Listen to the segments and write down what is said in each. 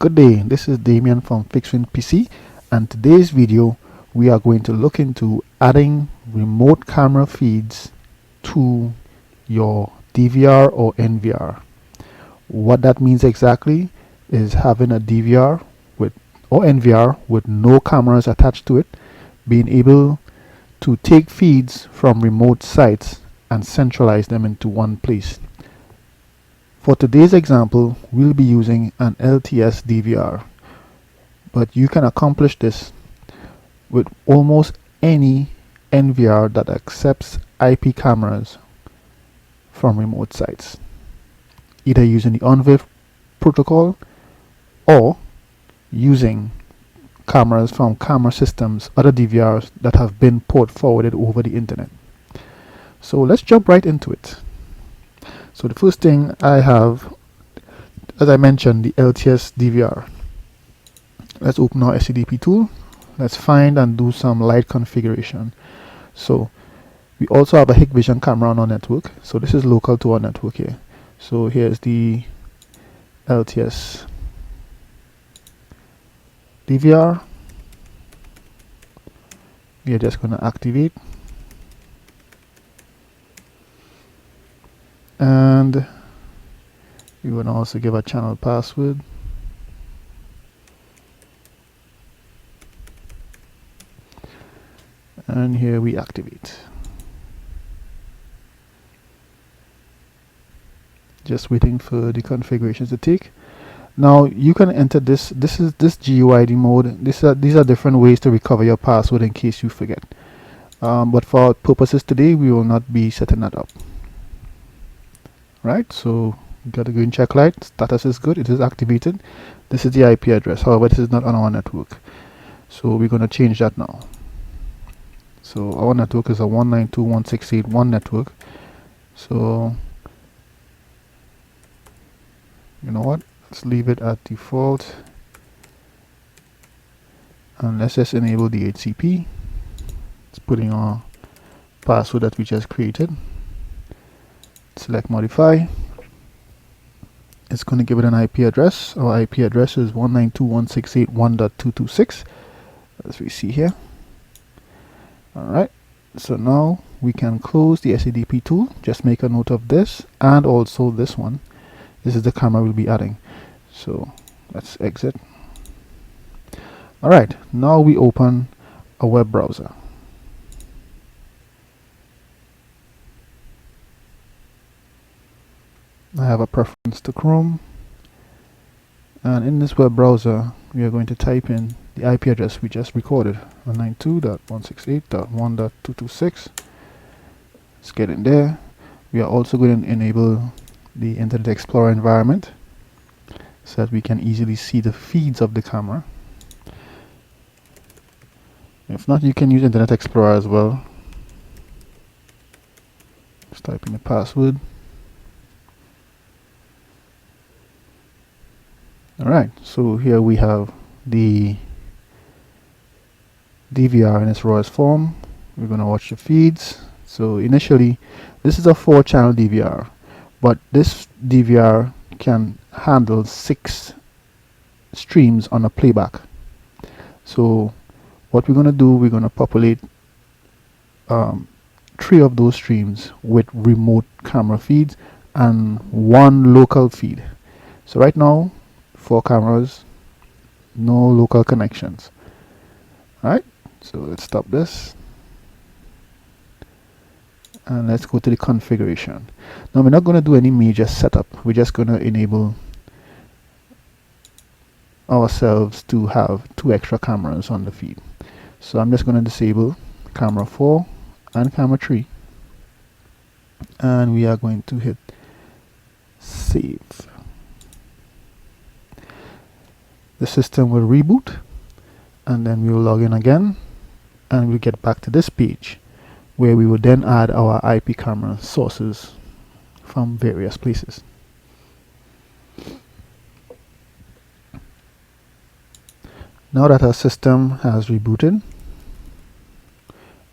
Good day, this is Damien from FixWinPC, and today's video we are going to look into adding remote camera feeds to your DVR or NVR. What that means exactly is having a DVR or NVR with no cameras attached to it, being able to take feeds from remote sites and centralize them into one place. For today's example, we'll be using an LTS DVR, but you can accomplish this with almost any NVR that accepts IP cameras from remote sites, either using the Untitled protocol or using cameras from camera systems, other DVRs that have been port forwarded over the internet. So let's jump right into it. So the first thing I have, as I mentioned, the LTS DVR. Let's open our SCTV tool. Let's find and do some light configuration. So we also have a Hikvision camera on our network. So this is local to our network here. So here's the LTS DVR. We are just going to activate. And we will also give a channel password. And here we activate. Just waiting for the configurations to take. Now you can enter this GUID mode. These are different ways to recover your password in case you forget. But for our purposes today, we will not be setting that up. Right, so got a green check light. Status is good, it is activated. This is the IP address, however this is not on our network, so we're going to change that now. So our network is a 192.168.1 network, so you know what, let's leave it at default and let's just enable the DHCP. It's putting our password that we just created. Select modify. It's going to give it an IP address. Our IP address is 192.168.1.226, as we see here. Alright, so now we can close the SCTV tool. Just make a note of this and also this one. This is the camera we'll be adding. So let's exit. Alright, now we open a web browser. I have a preference to Chrome, and in this web browser we are going to type in the IP address we just recorded, 192.168.1.226. Let's get in there. We are also going to enable the Internet Explorer environment so that we can easily see the feeds of the camera. If not, you can use Internet Explorer as well. Just type in the password. Alright, so here we have the DVR in its rawest form. We're going to watch the feeds. So initially, this is a 4-channel DVR, but this DVR can handle 6 streams on a playback. So what we're going to do, we're going to populate 3 of those streams with remote camera feeds and 1 local feed. So right now, 4 cameras, no local connections. Alright, so let's stop this and let's go to the configuration. Now we're not going to do any major setup, we're just going to enable ourselves to have 2 extra cameras on the feed. So I'm just going to disable camera 4 and camera 3, and we are going to hit save. The system will reboot, and then we will log in again, and we'll get back to this page where we will then add our IP camera sources from various places. Now that our system has rebooted,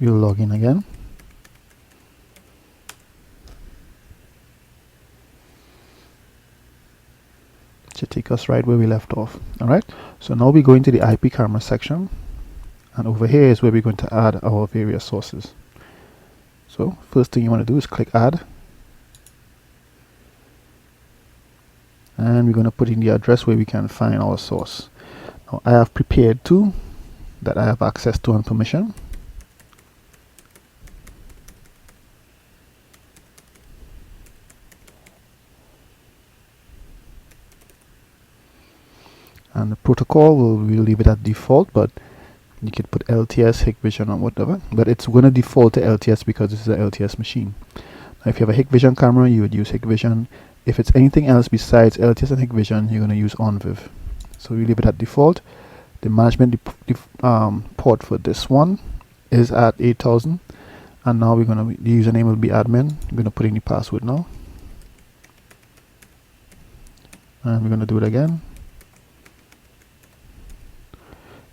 we'll log in again. should take us right where we left off. Alright, so now we go into the IP camera section, and over here is where we're going to add our various sources. So first thing you want to do is click add, and we're going to put in the address where we can find our source. Now I have prepared two that I have access to on permission. And the protocol we'll leave it at default, but you could put LTS, Hikvision, or whatever, but it's going to default to LTS because this is an LTS machine. Now if you have a Hikvision camera, you would use Hikvision. If it's anything else besides LTS and Hikvision, you're going to use OnViv. So we leave it at default. The management port for this one is at 8000, and now we're going to, the username will be admin. I'm going to put in the password now, and we're going to do it again.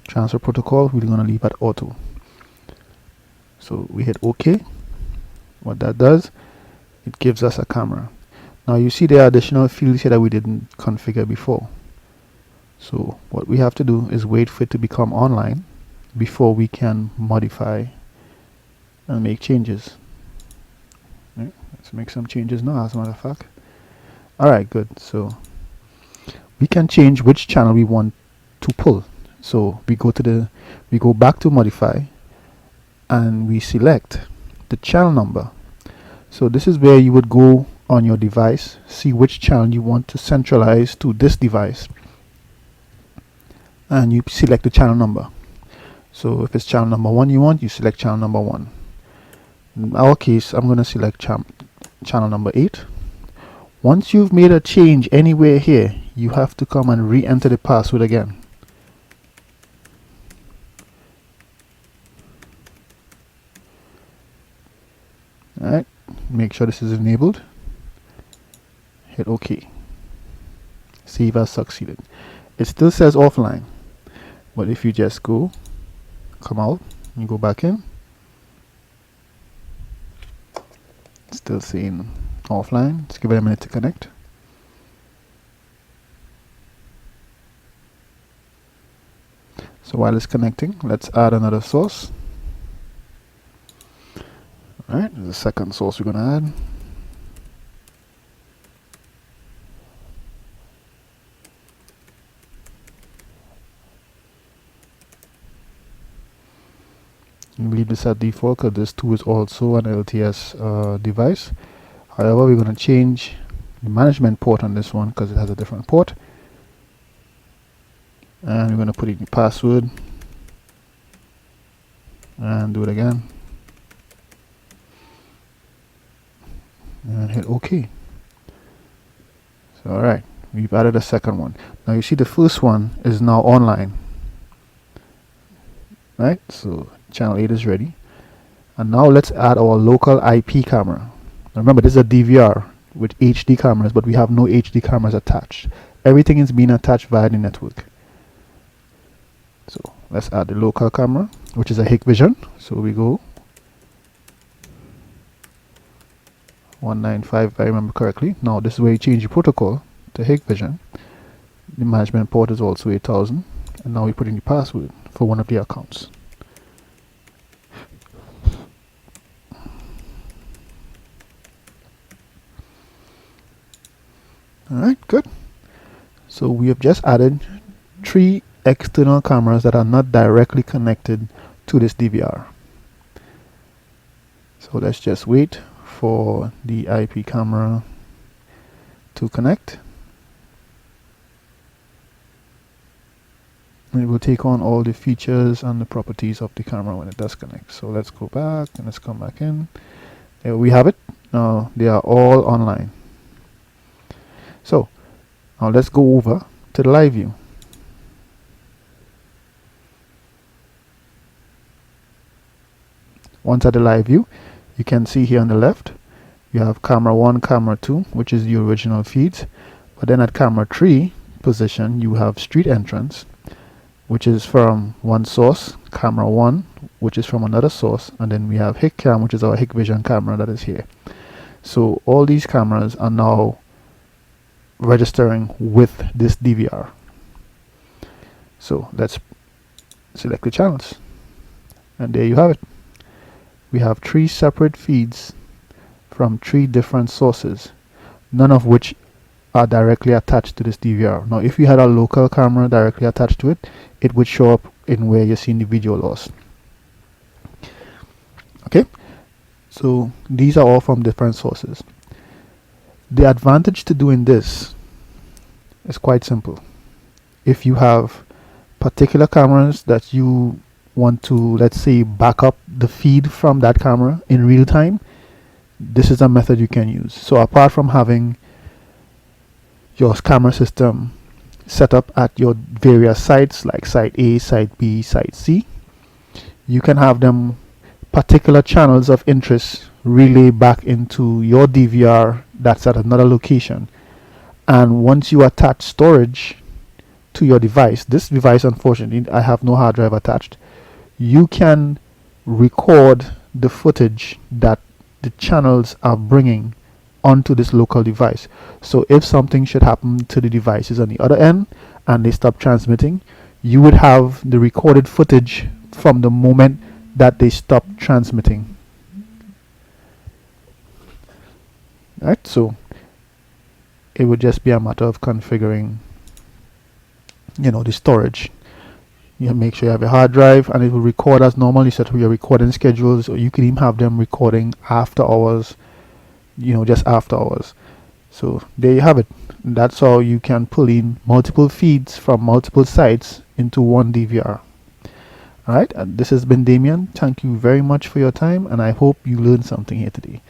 Transfer protocol, we're going to leave at auto. So we hit OK. What that does, it gives us a camera. Now you see there are additional fields here that we didn't configure before. So what we have to do is wait for it to become online before we can modify and make changes. Right, let's make some changes now, as a matter of fact. Alright, good. So we can change which channel we want to pull. So we go back to modify, and we select the channel number. So this is where you would go on your device, see which channel you want to centralize to this device, and you select the channel number. So if it's channel number 1 you want, you select channel number 1. In our case, I'm going to select channel number 8. Once you've made a change anywhere here, you have to come and re-enter the password again. Alright, make sure this is enabled. Hit OK. Save as succeeded. It still says offline, but if you just come out and go back in, it's still saying offline. Let's give it a minute to connect. So while it's connecting, let's add another source. Alright, there's a second source we're going to add. We leave this at default because this too is also an LTS device. However, we're going to change the management port on this one because it has a different port. And we're going to put in the password and do it again. And hit OK. So alright, we've added a second one. Now you see the first one is now online. Right, so channel 8 is ready. And now let's add our local IP camera. Now remember, this is a DVR with HD cameras, but we have no HD cameras attached. Everything is being attached via the network. So let's add the local camera, which is a Hikvision. So we go 195 if I remember correctly. Now this is where you change the protocol to Hikvision. The management port is also 8000, and now we put in the password for one of the accounts. Alright, good. So we have just added 3 external cameras that are not directly connected to this DVR. So let's just wait for the IP camera to connect. And it will take on all the features and the properties of the camera when it does connect. So let's go back and let's come back in. There we have it. Now they are all online. So now let's go over to the live view. Once at the live view, you can see here on the left you have camera 1, camera 2, which is the original feeds, but then at camera 3 position you have street entrance, which is from one source, camera 1, which is from another source, and then we have HikCam, which is our Hikvision camera that is here. So all these cameras are now registering with this DVR. So let's select the channels, and there you have it. We have 3 separate feeds from 3 different sources, none of which are directly attached to this DVR. Now if you had a local camera directly attached to it, it would show up in where you're seeing the video loss. Okay, so these are all from different sources. The advantage to doing this is quite simple. If you have particular cameras that you want to, let's say, back up the feed from that camera in real time, this is a method you can use. So apart from having your camera system set up at your various sites like site A, site B, site C, you can have them particular channels of interest relay back into your DVR that's at another location. And once you attach storage to your device, this device, unfortunately, I have no hard drive attached, you can record the footage that the channels are bringing onto this local device. So if something should happen to the devices on the other end and they stop transmitting, you would have the recorded footage from the moment that they stop transmitting. Right, so it would just be a matter of configuring, the storage. You make sure you have a hard drive, and it will record as normal. You set up your recording schedules, or you can even have them recording after hours, just after hours. So there you have it. That's how you can pull in multiple feeds from multiple sites into one DVR. Alright, this has been Damien. Thank you very much for your time, and I hope you learned something here today.